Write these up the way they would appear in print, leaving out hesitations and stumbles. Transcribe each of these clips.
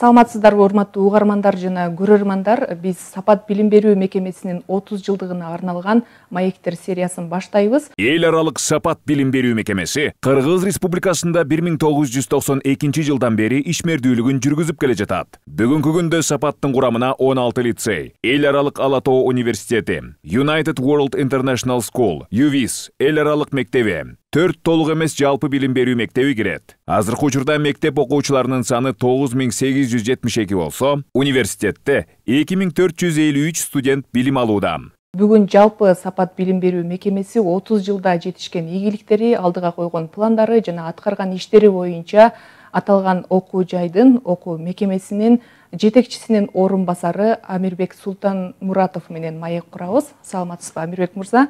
Саламатсыздарбы, урматтуу угармандар жана көрөрмандар. Биз Сапат билим берүү мекемесинин 30 жылдыгына арналган маектер сериясын баштайбыз. Эл аралык Сапат билим берүү мекемеси Кыргыз Республикасында 1992 жылдан бери ишмердүүлүгүн жүргүзүп келе жатат. Бүгүнкү күндө Сапаттын курамына 16 лицей, эл аралык Ала Тоо университети, United World International School, UVIS, эл аралык мектеби, 4 толук эмес жалпы билим берүү мектеби кирет. Азыркы учурда мектеп окуучуларынын саны 9872 болсо, университетте 2453 студент билим алууда. Бүгүн жалпы Сапат билим берүү мекемеси 30 жылда жетишкен ийгиликтери, алдыга койгон пландары жана аткарган иштери боюнча аталган окуу жайдын, окуу мекемесинин жетекчисинин орун басары Амирбек Султанмуратов менен маек курабыз. Саламатсызбы, Амирбек мырза?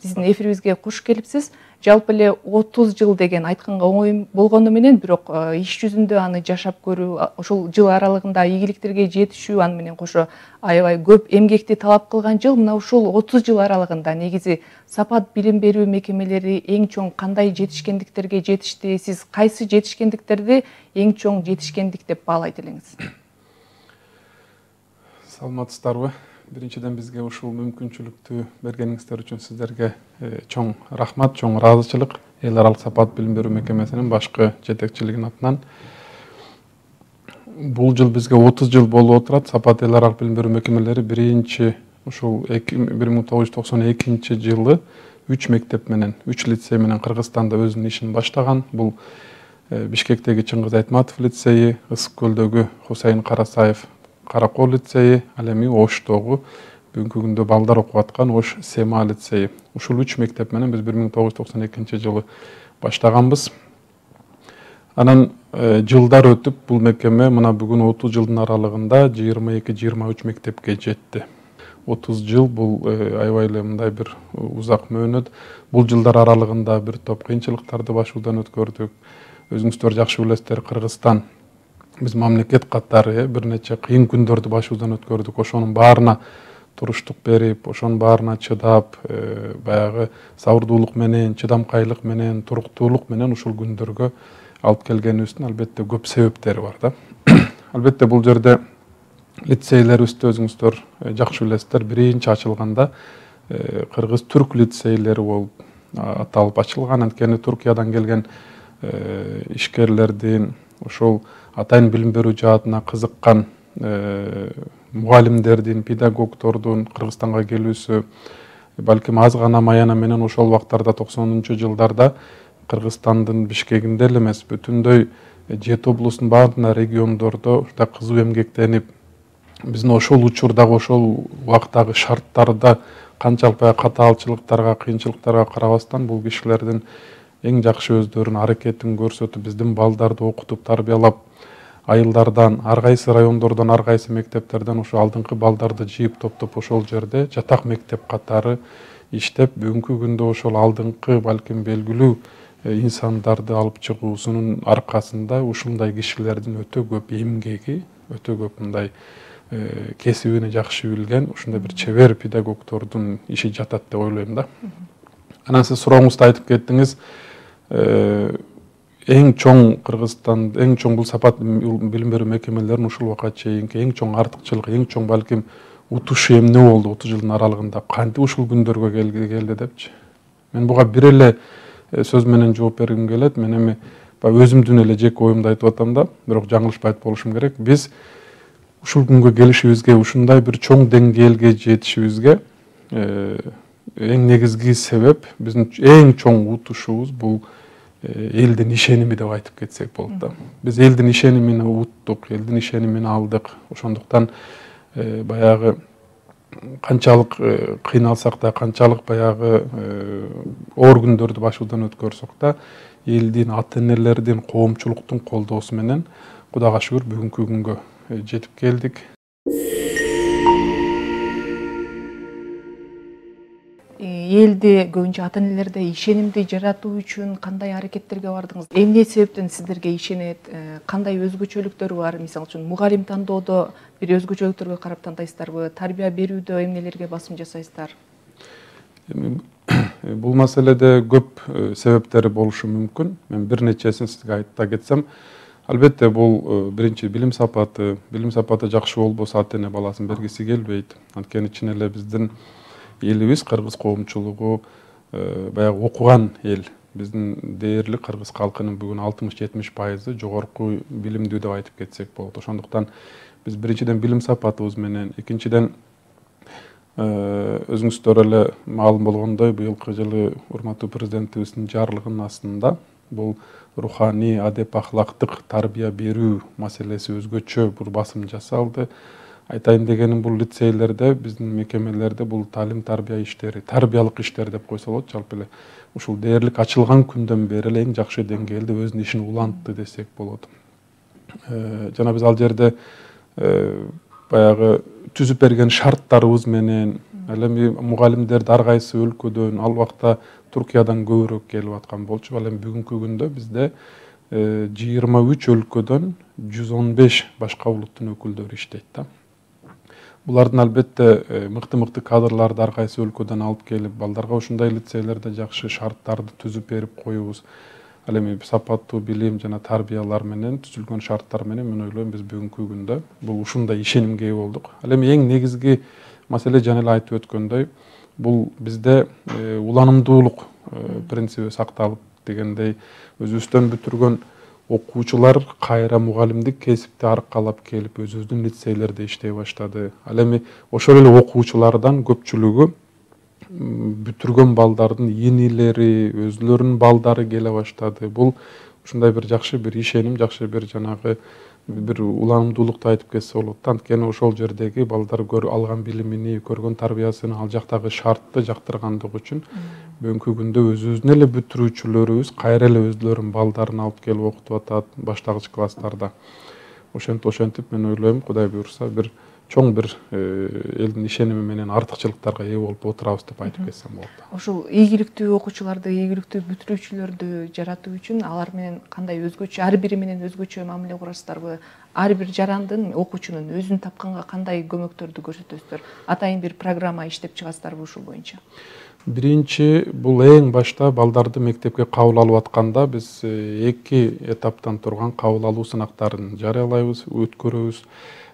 Биздин эфирибизге куш келипсиз. Жалпы эле 30 жыл деген айтканга оңой болгону менен, бирок иш жүзүндө аны жашап көрүү, ошол жыл аралыгында ийгиликтерге жетишүү, аны менен кошо аябай көп эмгекти талап кылган жыл. Мына ушул 30 жыл аралыгында негизи Сапат билим берүү мекемелери эң чоң кандай жетишкендиктерге жетишти? Сиз кайсы жетишкендиктерди эң чоң жетишкендик деп баалайт элеңиз? Саламатсыздарбы? Биринчиден бизге ушул мүмкүнчүлүктү бергениңиздер үчүн сиздерге чоң рахмат, чоң ыраазычылык. Эл аралык Сапат билим берүү мекемесинин башкы жетекчилигинин атынан. Бул жыл бизге 30 жыл болуп отурат. Сапат эл аралык билим берүү мекемелери биринчи ушул 1992 жылы 3 мектеп менен, 3 лицей менен Кыргызстанда өзүнүн ишин баштаган. Бул Бишкектеги Чыңгыз Айтматов лицейи, Ысык көлдөгү Хусейин Карасаев Каракол лицейи, ал эми Оштогу бүгүнкү күндө балдар окуп аткан Ош Сема лицейи. Ушул 3 мектеп менен биз 1992 жылы баштаганбыз. Анан жылдар өтүп бул мекеме мына бүгүн 30 жылдын аралыгында 22-23 мектепке жетти. 30 жыл бул аябай эле мындай бир узак мөөнөт. Бул жылдар аралыгында бир топ кыйынчылыктарды башуудан өткөрдүк. Өзүңүздөр жакшы билесиздер, Кыргызстан биз мамлекет катары бир нече кыйын күндөрдү башуудан өткөрдүк. Ошонун баарына туруштук берип, ошонун баарына чыдап, баягы сабырдуулук менен, чыдамкайлык менен, туруктуулук менен ушул күндөргө алып келгенибиздин албетте көп себептери бар да. Албетте бул жерде лицейлерибизди өзүңүздөр жакшы билесиздер. Биринчи ачылганда кыргыз түрк лицейлери болуп аталып ачылган. Анткени Туркиядан келген ишкерлердин, ошол атайын билим берүү жаатына кызыккан мугалимдердин, педагогдордун Кыргызстанга келүүсү балким аз гана маяна менен ошол убактарда 90-жылдарда жылдарда Кыргызстандын Бишкегинде эле эмес, бүтүндөй 7 облустун баардыгында региондордо кызуу эмгектенип, биздин ошол учурдагы ошол убактагы шарттарда канчалык катаалчылыктарга, кыйынчылыктарга карабастан бул кишилердин эң жакшы өздөрүнүн аракетин көрсөтүп, биздин балдарды окутуп, тарбиялап, айылдардан, ар кайсы райондордон, ар кайсы мектептерден ошо алдыңкы балдарды жыйып топтоп ошол жерде жатак мектеп катары иштеп, бүгүнкү күндө ошол алдыңкы балким белгилүү инсандарды алып чыгуусунун аркасында ушундай кишилердин өтө көп эмгеги, өтө көп мындай кесибини жакшы билген, ушундай бир чебер педагогдордун иши жатат деп ойлойм да. Анан сиз сурооңузда айтып кеттиңиз, эң чоң Кыргызстан, эң чоң бул Сапат билим берүү мекемелеринин ушул убакка чейинки эң чоң артыкчылыгы, эң чоң балким утушу эмне болду 30 жылдын аралыгында, кантип ушул күндөргө келди депчи. Мен буга бир эле сөз менен жооп бергим келет. Мен эми өзүмдүн эле жеке оюмду айтып атам да, бирок жаңылышпайт болушум керек. Биз ушул күнгө келишибизге, ушундай бир чоң деңгээлге жетишибизге эң негизги себеп, биздин эң чоң утушубуз бул элдин ишеними деп айтып кетсек болот да. Биз элдин ишенимин уттук, элдин ишенимин алдык. Ошондуктан баягы канчалык кыйналсак да, канчалык баягы оор күндөрдү башуудан өткөрсөк да, элдин, ата-энелердин, коомчулуктун колдоосу менен Кудайга шүгүр бүгүнкү күнгө жетип келдик. Элди көбүнчө ата-энелерде ишенимди жаратуу үчүн кандай аракеттерге бардыңыз? Эмне себептен сиздерге ишенет? Кандай өзгөчөлүктөр бар? Мисалы үчүн мугалим тандоодо бир өзгөчөлүктөргө карап тандайсыздарбы? Тарбия берүүдө эмнелерге басым жасайсыздар? Бул маселеде көп себептери болушу мүмкүн. Мен бир нечесин сизге айта кетсем, албетте бул биринчи билим сапаты жакшы болбосо ата эне баласын бергиси келбейт. Анткени чын эле биздин элибиз, кыргыз коомчулугу баягы окуган эл. Биздин дээрлик кыргыз калкынын бүгүн 60-70% жогорку билимдүү деп айтып кетсек болот. Ошондуктан биз биринчиден билим сапатыбыз менен, экинчиден өзүңүздөр эле маалым болгондой, быйылкы жылы урматтуу президентибиздин жарлыгынын астында бул руханий, адеп, ахлактык тарбия берүү маселеси өзгөчө бир басым жасалды. Айтайын дегеним, бул лицейлерде, биздин мекемелерде бул талим тарбия иштери, тарбиялык иштер деп койсо болот, жалпы эле ушул дээрлик ачылган күндөн бери эле эң жакшы деңгээлде өзүнүн ишин улантты десек болот. Жана биз ал жерде баягы түзүп берген шарттарыбыз менен, ал эми мугалимдерди ар кайсы өлкөдөн, ал убакта Туркиядан көбүрөөк келип аткан болчу. Ал эми бүгүнкү күндө бизде 23 өлкөдөн 115 башка улуттун өкүлдөрү иштейт да. Булардын албетте мыкты кадрларды ар кайсы өлкөдөн алып келип, балдарга ушундай лицейлерде жакшы шарттарды түзүп берип коюбуз. Ал эми сапаттуу билим жана тарбиялар менен түзүлгөн шарттар менен мен ойлойм биз бүгүнкү күндө бул ушундай ишенимге ээ болдук. Ал эми эң негизги маселе жана эле айтып өткөндөй, бул бизде уланымдуулук принциби сакталып дегендей, өзүбүздөн бүтүргөн окуучулар кайра мугалимдик кесипти аркалап келип өзүбүздүн лицейлерде иштей баштады. Ал эми ошол эле окуучулардан көпчүлүгү бүтүргөн балдардын инилери, өзүлөрүнүн балдары келе баштады. Бул ушундай бир жакшы бир ишеним, жакшы бир жанагы бир уланымдуулукту айтып кетсе болот. Анткени ошол жердеги балдар алган билимини, көргөн тарбиясын, ал жактагы шартты жактыргандыгы үчүн бүгүнкү күндө өзүбүздүн эле бүтүрүүчүлөрүбүз кайра эле өзүлөрүнүн балдарын алып келип окутуп атат баштагыч класстарда. Ошентип мен ойлойм, Кудай буйрса, бир чоң бир элдин ишеними менен артыкчылыктарга ээ болуп отурабыз деп айтып кетсем болот. Ошол ийгиликтүү окуучуларды, ийгиликтүү бүтүрүүчүлөрдү жаратуу үчүн алар менен кандай өзгөчө, ар бири менен өзгөчө мамиле курасыздарбы? Ар бир жарандын, окуучунун өзүн тапканга кандай көмөктөрдү көрсөтөсүздөр? Атайын бир программа иштеп чыгасыздарбы ушул боюнча? Биринчи, бул эң башта балдарды мектепке кабыл алып атканда биз 2 этаптан турган кабыл алуу сынактарын жарыялайбыз, өткөрөбүз.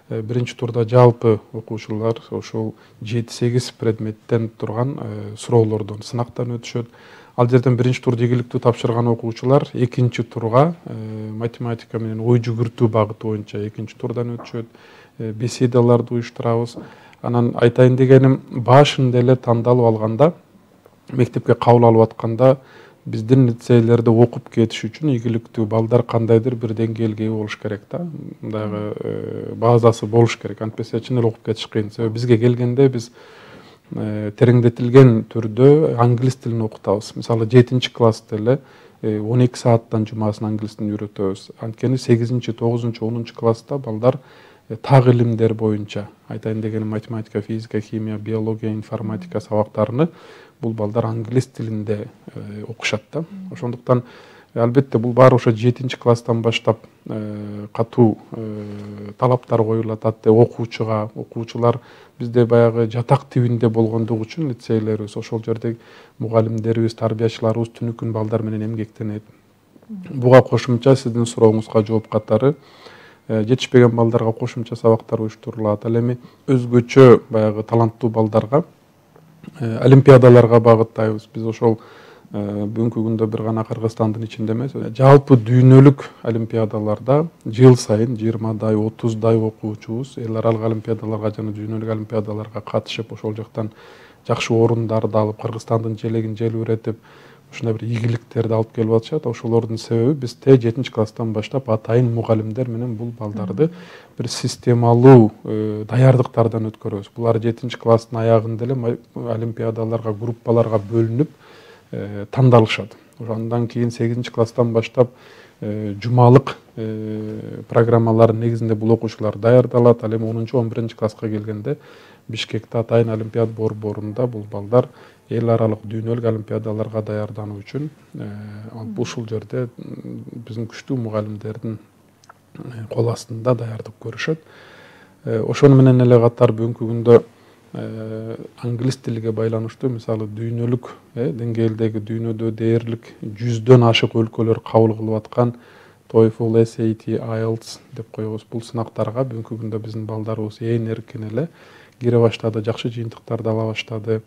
Биринчи турда жалпы окуучулар ошол 7-8 предметтен турган суроолордон, сынактан өтүшөт. Ал жерден биринчи турда ийгиликтүү тапшырган окуучулар экинчи турга математика менен ой жүгүртүү багыты боюнча экинчи турдан өтүшөт. Беседаларды уюштурабыз. Анан айтайын дегеним, башында эле тандалып алганда, мектепке кабыл алып атканда биздин лицейлерде окуп кетиш үчүн ийгиликтүү балдар кандайдыр бир деңгээлге ээ болуш керек да. Мындагы базасы болуш керек. Антпесе чын эле окуп кетиш кыйын. Себеби бизге келгенде биз тереңдетилген түрдө англис тилин окутабыз. Мисалы 7-чи класста эле 12 сааттан жумасын англис тилин үйрөтөбүз. Анткени 8-чи, 9-чу, 10-чу класста балдар так илимдер боюнча, айтайын дегеним математика, физика, химия, биология, информатика сабактарыны бул балдар англис тилинде окушат да. Ошондуктан албетте бул баары ошо 7-чи класстан баштап катуу талаптар коюлат окуучуга. Окуучулар бизде баягы жатак тибинде болгондугу үчүн лицейлерибиз, ошол жердеги мугалимдерибиз, тарбиячыларыбыз түнү күн балдар менен эмгектенет. Буга кошумча сиздин сурооңузга жооп катары жетишпеген балдарга кошумча сабактар уюштурулат. Ал эми өзгөчө баягы таланттуу балдарга олимпиадаларга багыттайбыз. Биз ошол бүгүнкү күндө бир гана Кыргызстандын ичинде эмес, жалпы дүйнөлүк олимпиадаларда жыл сайын 20-дай, 30-дай окуучубуз эл аралык олимпиадаларга жана дүйнөлүк олимпиадаларга катышып, ошол жактан жакшы орундарды алып, Кыргызстандын желегин желбиретип, ушундай бир ийгиликтерди алып келип атышат. Ошолордун себеби биз 7-чи класстан баштап атайын мугалимдер менен бул балдарды бир системалуу даярдыктардан өткөрөбүз. Булар 7-чи класстын аягында эле олимпиадаларга, группаларга бөлүнүп тандалышат. Ошондон кийин 8-чи класстан баштап жумалык программалардын негизинде бул окуучулар даярдалат. Ал эми 10-чу, 11-чи класска келгенде Бишкекте атайын олимпиад борборунда бул балдар эл аралык дүйнөлүк олимпиадаларга даярдануу үчүн ушул жерде биздин күчтүү мугалимдердин кол астында даярдык көрүшөт. Ошону менен эле катар бүгүнкү күндө англис тилиге байланыштуу мисалы дүйнөлүк деңгээлдеги дүйнөдө дээрлик 100дөн ашык өлкөлөр кабыл кылып аткан TOEFL, SAT, IELTS деп коебуз. Бул сынактарга бүгүнкү күндө биздин балдарыбыз ээн эркин эле кире баштады, жакшы жыйынтыктарды ала баштады.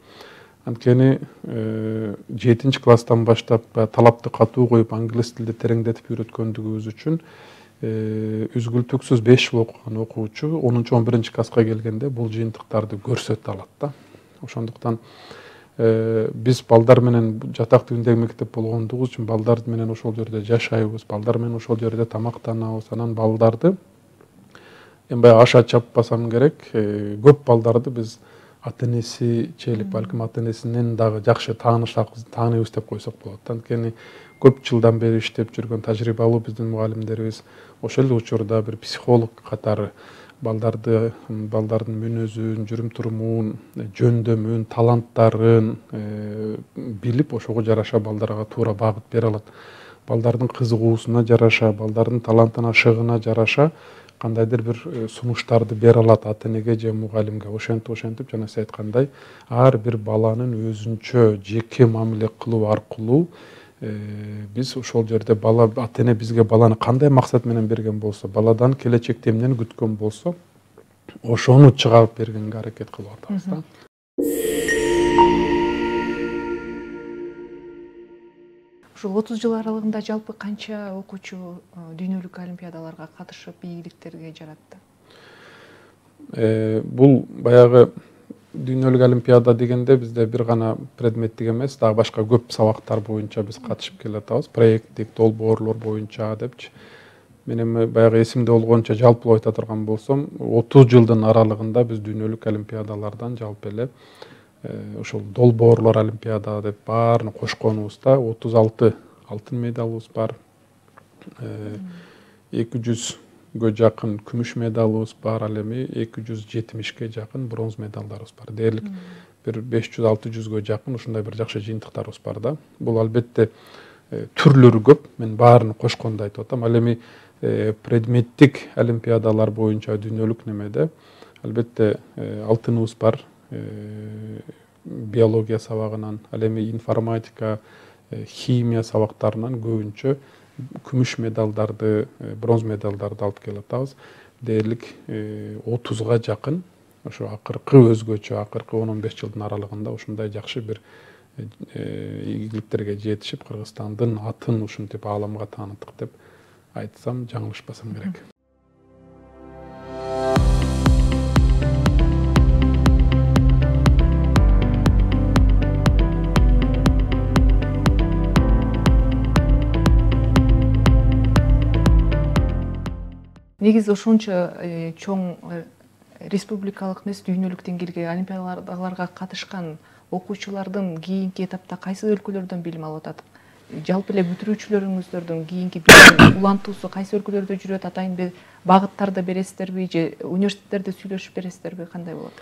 Анткени 7-класстан баштап талапты катуу коюп англис тилди тереңдетип үйрөткөндүгүбүз үчүн үзгүлтүксүз 5 жыл окуган окуучу 10-11 класска келгенде бул жыйынтыктарды көрсөтө алат да. Ошондуктан биз балдар менен жатак тилиндеги мектеп болгондугубуз үчүн балдар менен ошол жерде жашайбыз, балдар менен ошол жерде тамактанабыз. Анан балдарды эми баягы аша чаппасам керек, көп балдарды биз ата-энеси чейлик, балким ата-энесинен дагы жакшы тааныбыз деп койсок болот. Анткени көп жылдан бери иштеп жүргөн тажрыйбалуу биздин мугалимдерибиз ошол эле учурда бир психолог катары балдардын мүнөзүн, жүрүм-турумун, жөндөмүн, таланттарын билип, ошого жараша балдарга туура багыт бере алат. Балдардын кызыгуусуна жараша, балдардын талантына, шыгына жараша кандайдыр бир сунуштарды бере алат ата-энеге же мугалимге. Ошентип жана сиз айткандай, ар бир баланын өзүнчө жеке мамиле кылуу аркылуу биз ошол жерде бала ата-эне бизге баланы кандай максат менен берген болсо, баладан келечекте эмнени күткөн болсо, ошону чыгарып бергенге аракет кылып атабыз да. Ушул 30 жыл аралыгында жалпы канча окуучу дүйнөлүк олимпиадаларга катышып, ийгиликтерге жаратты? Бул баягы дүйнөлүк олимпиада дегенде бизде бир гана предметтик эмес, дагы башка көп сабактар боюнча биз катышып келатабыз. Проекттик, долбоорлор боюнча депчи. Мен эми баягы эсимде болгонча жалпылап айта турган болсом, 30 жылдын аралыгында биз дүйнөлүк олимпиадалардан жалпы эле ошол долбоорлор олимпиада деп баарын кошконубузда 36 алтын медалыбыз бар. 200ге жакын күмүш медалыбыз бар, ал эми 270ге жакын бронз медалдарыбыз бар. Дээрлик бир 500-600ге жакын ушундай бир жакшы жыйынтыктарыбыз бар да. Бул албетте түрлөрү көп. Мен баарын кошкондо айтып атам. Ал эми предметтик олимпиадалар боюнча дүйнөлүк немеде албетте алтыныбыз бар. Биология сабагынан, ал эми информатика, химия сабактарынан көбүнчө күмүш медалдарды, бронз медалдарды алып келатабыз. Дээрлик 30га жакын ошо акыркы өзгөчө, акыркы 10-15 жылдын аралыгында ушундай жакшы бир ийгиликтерге жетишип, Кыргызстандын атын ушинтип ааламга тааныттык деп айтсам жаңылышпасам керек. Негизи ошончо чоң республикалык эмес дүйнөлүк деңгээлге олимпиадаларга катышкан окуучулардын кийинки этапта кайсы өлкөлөрдөн билим алып атат? Жалпы эле бүтүрүүчүлөрүңүздөрдүн кийинки билим улантуусу кайсы өлкөлөрдө жүрөт? Атайын бир багыттарды бересиздерби же университеттерде сүйлөшүп бересиздерби? Кандай болот?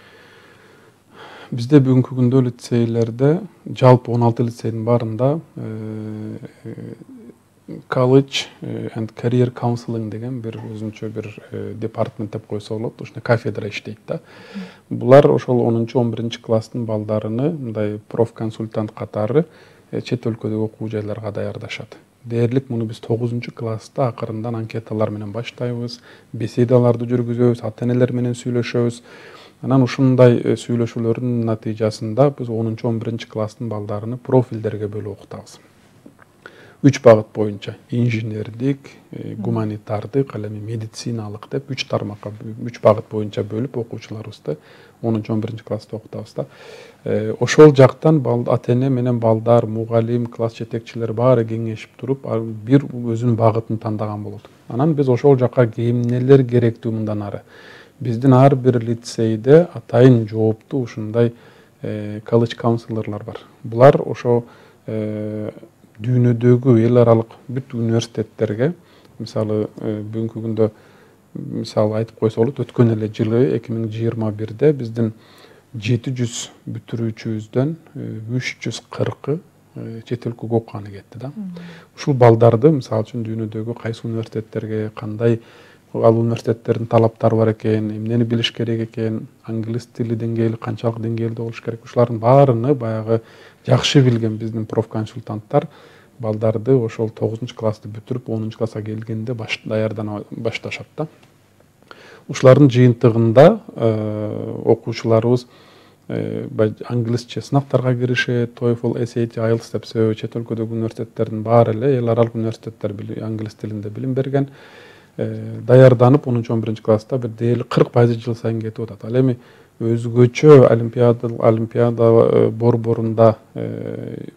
Бизде бүгүнкү күндө лицейлерде жалпы 16 лицейдин баарында College and Career Counseling деген бир өзүнчө бир департамент деп койсо болот. Ушундай кафедра иштейт да. Булар ошол 10-11 класстын балдарыны мындай профконсультант катары чет өлкөдөгү окуу жайларга даярдашат. Дээрлик муну биз 9-класста акырындан анкеталар менен баштайбыз, беседаларды жүргүзөбүз, ата-энелер менен сүйлөшөбүз. Анан ушундай сүйлөшүүлөрдүн натыйжасында биз 10-11 класстын балдарыны профилдерге бөлүп окутабыз. 3 багыт боюнча: инженердик, гуманитардык, ал эми медициналык деп 3 тармакка, 3 багыт боюнча бөлүп окуучуларыбызды 10-11 класста окутабыз да. Ошол жактан ата-эне менен балдар, мугалим, класс жетекчилери баары кеңешип туруп, бир өзүнүн багытын тандаган болот. Анан биз ошол жакка эмнелер керектүү мындан ары? Биздин ар бир лицейде атайын жооптуу ушундай колледж каунселерлер бар. Булар ошо дүйнөдөгү эл аралык бүт университеттерге, мисалы бүгүнкү күндө мисалы айтып койсо болот, өткөн эле жылы 2021-де биздин 700 бүтүрүүчүбүздөн 340 чет өлкөгө окуганы кетти да. Ушул балдарды мисалы үчүн дүйнөдөгү кайсы университеттерге, кандай ал университеттердин талаптары бар экен, эмнени билиш керек экен, англис тили деңгээли канчалык деңгээлде болуш керек, ушулардын баарыны баягы жакшы билген биздин профконсультанттар балдарды ошол 9 классты бүтүрүп 10 класска келгенде даярдана башташат да. Ушулардын жыйынтыгында окуучуларыбыз англисче сынактарга киришет, TOEFL, SAT, IELTS деп себеби чет өлкөдөгү университеттердин баары эле эл аралык университеттер англис тилинде билим берген. Даярданып 10-11 класста бир дээрлик 40% жыл сайын кетип атат. Ал эми өзгөчө олимпиада борборунда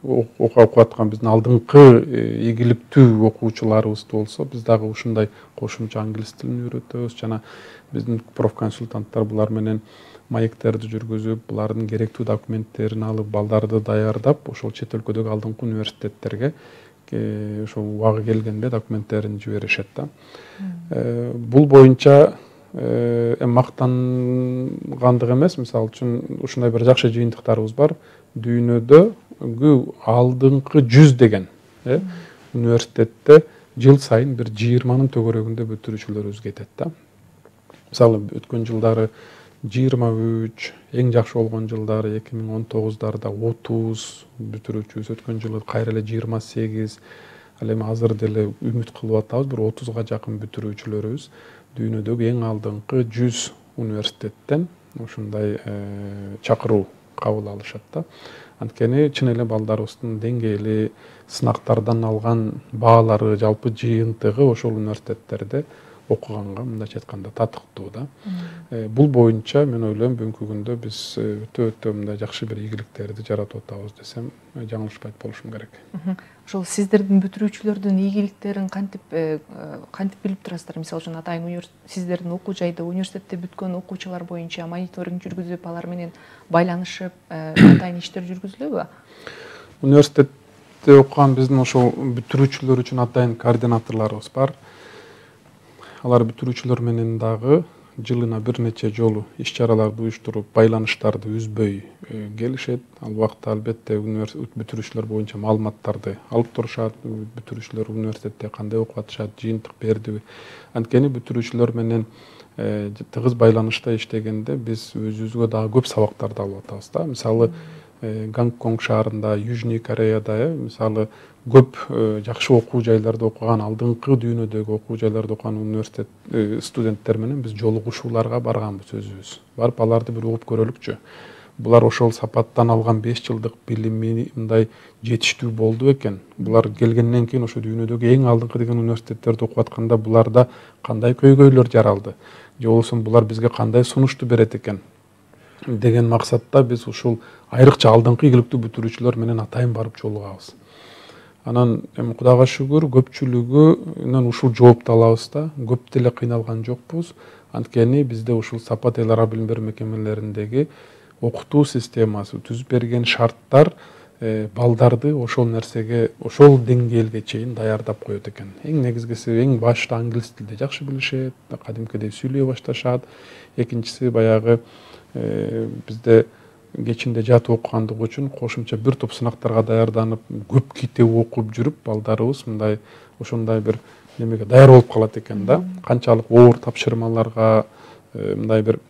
окуп аткан биздин алдыңкы ийгиликтүү окуучуларыбыз болсо, биз дагы ушундай кошумча англис тилин үйрөтөбүз жана биздин профконсультанттар булар менен маектерди жүргүзүп, булардын керектүү документтерин алып, балдарды даярдап, ошол чет өлкөдөгү алдыңкы университеттерге ошол убагы келгенде документтерин жиберишет да. Бул боюнча мактангандык эмес, мисалы үчүн ушундай бир жакшы жыйынтыктарыбыз бар. Дүйнөдөгү алдыңкы 100 деген университетте жыл сайын бир 20-нын төгөрөгүндө бүтүрүүчүлөрүбүз кетет да. Мисалы өткөн жылдары 23, эң жакшы болгон жылдары 2019-дарда 30 бүтүрүүчүбүз, өткөн жылы кайра эле 28, ал эми азыр деле үмүт кылып атабыз, бир 30га жакын бүтүрүүчүлөрүбүз дүйнөдөгү эң алдыңкы 100 университеттен ушундай чакыруу кабыл алышат да. Анткени чын эле балдарыбыздын деңгээли, сынактардан алган баалары, жалпы жыйынтыгы ошол университеттерде окуганга мындайча айтканда татыктуу да. Бул боюнча мен ойлойм бүгүнкү күндө биз өтө мындай жакшы бир ийгиликтерди жаратып атабыз десем жаңылышпайт болушум керек. Ошол сиздердин бүтүрүүчүлөрдүн ийгиликтерин кантип билип турасыздар? Мисалы үчүн атайын сиздердин окуу жайда университетте бүткөн окуучулар боюнча мониторинг жүргүзүп, алар менен байланышып, атайын иштер жүргүзүлөбү? Университетте окуган биздин ошол бүтүрүүчүлөр үчүн атайын координаторлорубуз бар. Алар бүтүрүүчүлөр менен дагы жылына бир нече жолу иш-чараларды уюштуруп, байланыштарды үзбөй келишет. Ал убакта албетте бүтүрүүчүлөр боюнча маалыматтарды алып турушат. Бүтүрүүчүлөр университетте кандай окуп атышат, жыйынтык бердиби. Анткени бүтүрүүчүлөр менен тыгыз байланышта иштегенде биз өзүбүзгө дагы көп сабактарды алып атабыз да. Мисалы Гонконг шаарында, Южный Кореяда мисалы көп жакшы окуу жайларда окуган, алдыңкы дүйнөдөгү окуу жайларда окуган университет студенттер менен биз жолугушууларга барганбыз өзүбүз. Барып аларды бир угуп көрөлүкчү. Булар ошол сапаттан алган 5 жылдык билими мындай жетиштүү болду экен. Булар келгенден кийин ошо дүйнөдөгү эң алдыңкы деген университеттерде окуп атканда буларда кандай көйгөйлөр жаралды? Же болбосо булар бизге кандай сунушту берет экен? Деген максатта биз ушул айрыкча алдыңкы ийгиликтүү бүтүрүүчүлөр менен атайын барып жолугабыз. Анан эми Кудайга шүгүр көпчүлүгүнөн ушул жоопту алабыз да. Көп деле кыйналган жокпуз. Анткени бизде ушул Сапат эл аралык билим берүү мекемелериндеги окутуу системасы түзүп берген шарттар балдарды ошол нерсеге, ошол деңгээлге чейин даярдап коет экен. Эң негизгиси, эң башта англис тилде жакшы билишет, кадимкидей сүйлөй башташат. Экинчиси баягы бизде кечинде жатып окугандыгы үчүн кошумча бир топ сынактарга даярданып, көп китеп окуп жүрүп, балдарыбыз мындай ошондой бир немеге даяр болуп калат экен да. Канчалык оор тапшырмаларга, мындай бир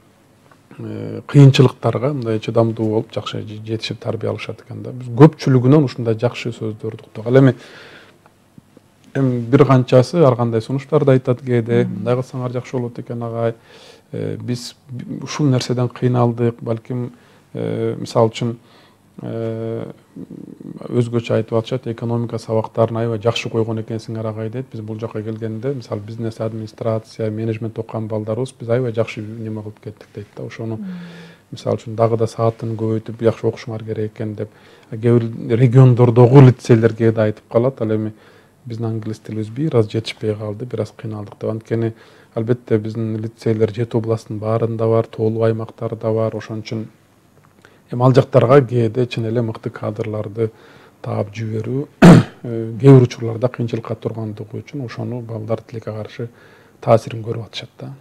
кыйынчылыктарга мындай чыдамдуу болуп, жакшы жетишип тарбия алышат экен да. Биз көпчүлүгүнөн ушундай жакшы сөздөрдү уктук. Ал эми бир канчасы ар кандай сунуштарды айтат кээде, мындай кылсаңар жакшы болот экен агай. Биз ушул нерседен кыйналдык, балким мисалы үчүн өзгөчө айтып атышат, экономика сабактарын аябай жакшы койгон экенсиңер агай дейт. Биз бул жака келгенде, мисалы бизнес администрация, менеджмент окуган балдарыбыз биз аябай жакшы неме кылып кеттик дейт да. Ошону мисалы үчүн дагы да саатын көбөйтүп жакшы окушуңар керек экен деп кээ бир региондордогу лицейлер кээде айтып калат. Ал эми биздин англис тилибиз бир аз жетишпей калды, бир аз кыйналдык деп. Анткени албетте биздин лицейлер 7 областтын баарында бар, тоолуу аймактарда бар. Ошон үчүн эми ал жактарга кээде чын эле мыкты кадрларды таап жиберүү кээ бир учурларда кыйынчылыкка тургандыгы үчүн ошону балдар тилекке каршы таасирин көрүп атышат да.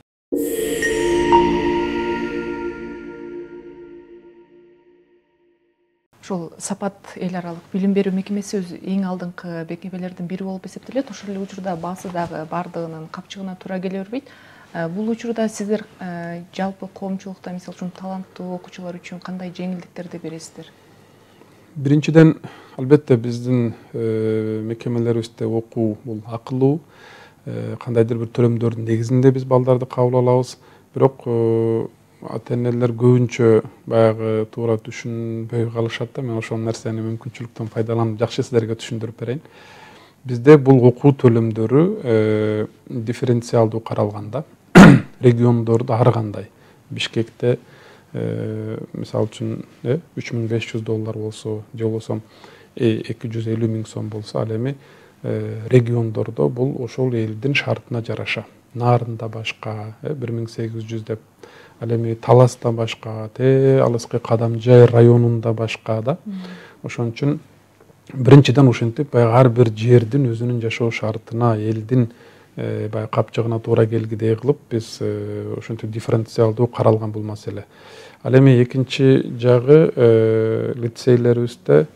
Ошол Сапат эл аралык билим берүү мекемеси өзү эң алдыңкы мекемелердин бири болуп эсептелет. Ошол эле учурда баасы дагы бардыгынын капчыгына туура келе бербейт. Бул учурда сиздер жалпы коомчулукта мисалы үчүн таланттуу окуучулар үчүн кандай жеңилдиктерди бересиздер? Биринчиден, албетте биздин мекемелерибизде окуу бул акылуу, кандайдыр бир төлөмдөрдүн негизинде биз балдарды кабыл алабыз. Бирок ата-энелер көбүнчө баягы туура түшүнбөй калышат да. Мен ошол нерсени мүмкүнчүлүктөн пайдаланып жакшы силерге түшүндүрүп берейин. Бизде бул окуу төлөмдөрү дифференциалдуу каралганда, региондордо ар кандай. Бишкекте мисалы үчүн $3500 болсо, же болбосо 250 000 сом болсо, ал эми региондордо бул ошол элдин шартына жараша. Нарында башка, 1800 деп, ал эми Таласта башка, алыскы Кадамжай районунда башка да. Ошон үчүн биринчиден ушинтип баягы ар бир жердин өзүнүн жашоо шартына, элдин баягы капчыгына туура келгидей кылып биз ошентип дифференциалдуу каралган бул маселе. Ал эми экинчи жагы лицейлерибизде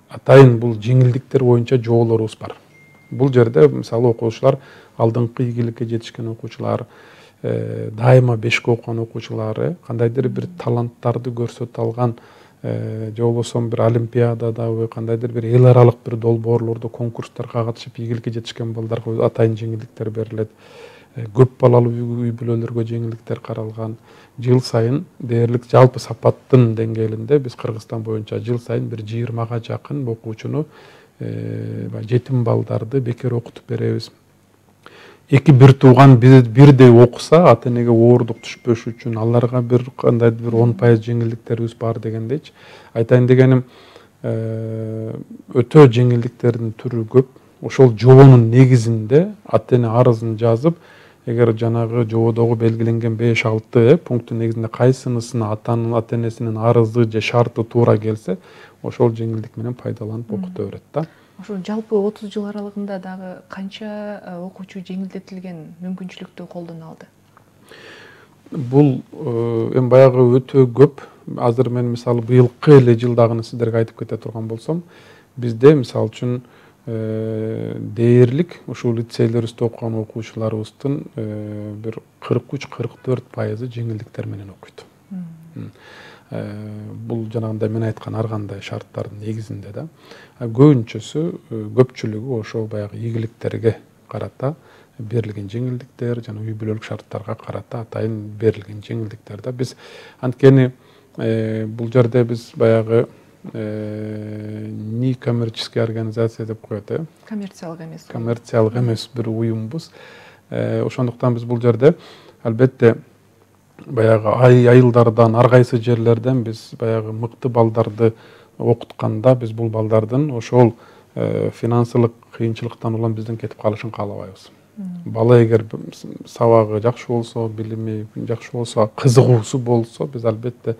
атайын бул жеңилдиктер боюнча жоолорубуз бар. Бул жерде мисалы окуучулар, алдыңкы ийгиликке жетишкен окуучулар, дайыма 5-ке окуган окуучулар, кандайдыр бир таланттарды көрсөтө алган, же болбосо бир олимпиададабы, кандайдыр бир эл аралык бир долбоорлордо, конкурстарга катышып ийгиликке жетишкен балдарга атайын жеңилдиктер берилет. Көп балалуу үй бүлөлөргө жеңилдиктер каралган. Жыл сайын дээрлик жалпы сапаттын деңгээлинде биз Кыргызстан боюнча жыл сайын бир 20-га жакын окуучуну, жетим балдарды бекер окутуп беребиз. Эки бир тууган бирдей окуса, ата-энеге оорундук түшпөш үчүн аларга бир кандайдыр бир 10% жеңилдиктерибиз бар дегендейчи. Айтайын дегеним, өтө жеңилдиктердин түрү көп. Ошол жоонун негизинде ата-эне арызын жазып, эгер жанагы жоодогу белгиленген 5-6 пункттун негизинде кайсынысына ата-энесинин арызы же шарты туура келсе, ошол жеңилдик менен пайдаланып окута берет да. Ошо жалпы 30 жыл аралыгында дагы канча окуучу жеңилдетилген мүмкүнчүлүктү колдоно алды? Бул эми баягы өтө көп. Азыр мен мисалы быйылкы эле жылдагыны сиздерге айтып кете турган болсом, бизде мисалы үчүн дээрлик ушул лицейлерибизде окуган окуучуларыбыздын бир 43-44% жеңилдиктер менен окуйт. Бул жанагындай мен айткан ар кандай шарттардын негизинде да. Көбүнчөсү, көпчүлүгү ошол баягы ийгиликтерге карата берилген жеңилдиктер, жана үй бүлөлүк шарттарга карата атайын берилген жеңилдиктер да. Биз анткени бул жерде биз баягы некоммерческий организация деп коет, коммерциялык эмес. Коммерциялык эмес бир уюмбуз. Ошондуктан биз бул жерде албетте баягы айылдардан, ар кайсы жерлерден биз баягы мыкты балдарды окутканда, биз бул балдардын ошол финансылык кыйынчылыктан улам бизден кетип калышын каалабайбыз. Бала эгер сабагы жакшы болсо, билими жакшы болсо, кызыгуусу болсо, биз албетте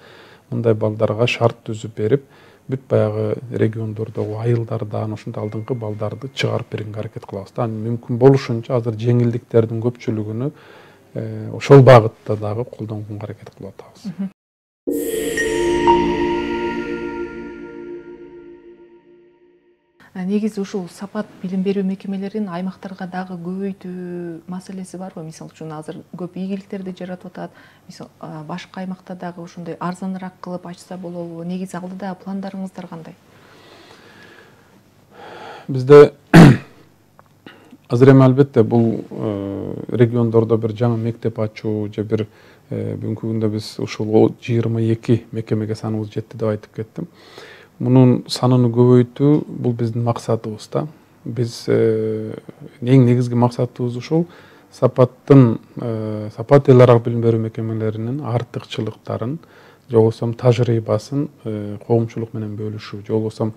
мындай балдарга шарт түзүп берип, бүт баягы региондордогу айылдардан ошондай алдыңкы балдарды чыгарып бергенге аракет кылабыз. Мүмкүн болушунча азыр жеңилдиктердин көпчүлүгүнү ошол багытта дагы колдонгонго аракет кылып атабыз. Негизи ушул сапат билим берүү мекемелерин аймактарга дагы көбөйтүү маселеси барбы? Мисалы үчүн азыр көп ийгиликтерди жаратып атат. Мисалы башка аймакта дагы ошондой арзаныраак кылып ачса болобу? Негизи алдыда пландарыңыздар кандай? Бизде азыр эми албетте бул региондордо бир жаңы мектеп ачуу же бир бүгүнкү күндө биз ушул 22 мекемеге саныбыз жетти деп айтып кеттим. Мунун санын көбөйтүү бул биздин максатыбыз да. Биз эң негизги максатыбыз ушул сапат эл аралык билим берүү мекемелеринин артыкчылыктарын, же болбосо тажрыйбасын коомчулук менен бөлүшүү, же болбосо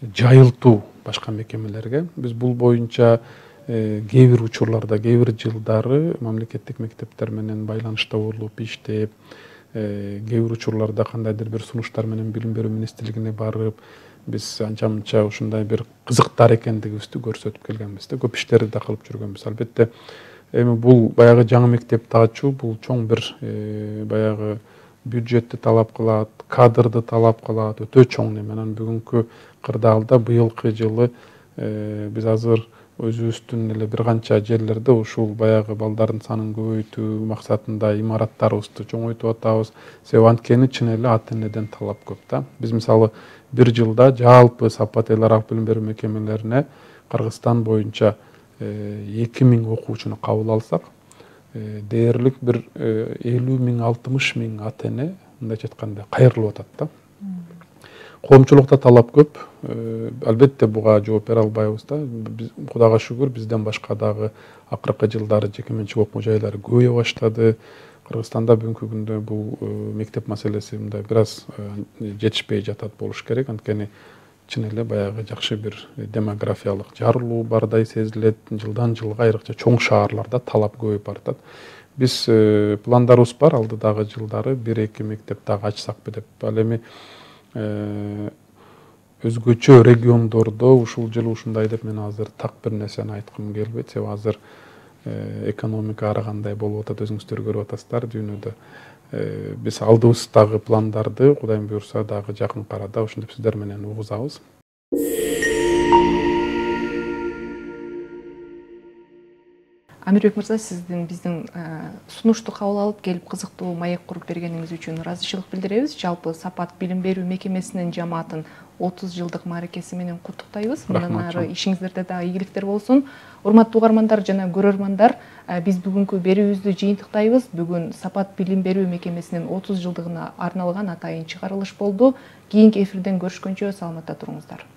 жайылтуу башка мекемелерге. Биз бул боюнча кээ бир учурларда, кээ бир жылдары мамлекеттик мектептер менен байланышта болуп иштеп, кээ бир учурларда кандайдыр бир сунуштар менен билим берүү министрлигине барып, биз анча-мынча ушундай бир кызыктар экендигибизди көрсөтүп келгенбиз да. Көп иштерди да кылып жүргөнбүз. Албетте эми бул баягы жаңы мектепти ачуу бул чоң бир баягы бюджетти талап кылат, кадрды талап кылат, өтө чоң неме. Анан бүгүнкү кырдаалда быйылкы жылы Биз азыр өзүбүздүн эле бир канча жерлерде ушул баягы балдардын санын көбөйтүү максатында имараттарыбызды чоңойтуп атабыз. Себеби анткени чын эле ата энеден талап көп да. Биз мисалы бир жылда жалпы сапат эл аралык билим берүү мекемелерине Кыргызстан боюнча 2000 окуучуну кабыл алсак, дээрлик бир 50 000–60 000 ата эне мындайча айтканда кайрылып атат да. Коомчулукта талап көп. Албетте буга жооп бере албайбыз да. Кудайга шүгүр, бизден башка дагы акыркы жылдары жеке менчик окуу жайлары көбөйө баштады. Кыргызстанда бүгүнкү күндө бул мектеп маселеси мындай бир аз жетишпей жатат болуш керек. Анткени чын эле баягы жакшы бир демографиялык жарылуу бардай сезилет. Жылдан жылга айрыкча чоң шаарларда талап көбөйүп баратат. Биз пландарыбыз бар, алдыдагы жылдары 1–2 мектеп дагы ачсакпы деп. Ал эми өзгөчө региондордо ушул жыл ушундай деп мен азыр так бир нерсени айткым келбейт. Себеби азыр экономика ар кандай болуп атат, өзүңүздөр көрүп атасыздар дүйнөдө. Биз алдыбыздагы пландарды Кудайым буйрса дагы жакын арада ушинтип сиздер менен угузабыз. Амирбек мырза, сиздин биздин сунушту кабыл алып келип кызыктуу маек куруп бергениңиз үчүн ыраазычылык билдиребиз. Жалпы Сапат билим берүү мекемесинин жамаатын 30 жылдык мааракеси менен куттуктайбыз. Мындан ары ишиңиздерде дагы ийгиликтер болсун. Урматтуу угармандар жана көрөрмандар, биз бүгүнкү берүүбүздү жыйынтыктайбыз. Бүгүн Сапат билим берүү мекемесинин 30 жылдыгына арналган атайын чыгарылыш болду. Кийинки эфирден көрүшкөнчө саламатта туруңуздар.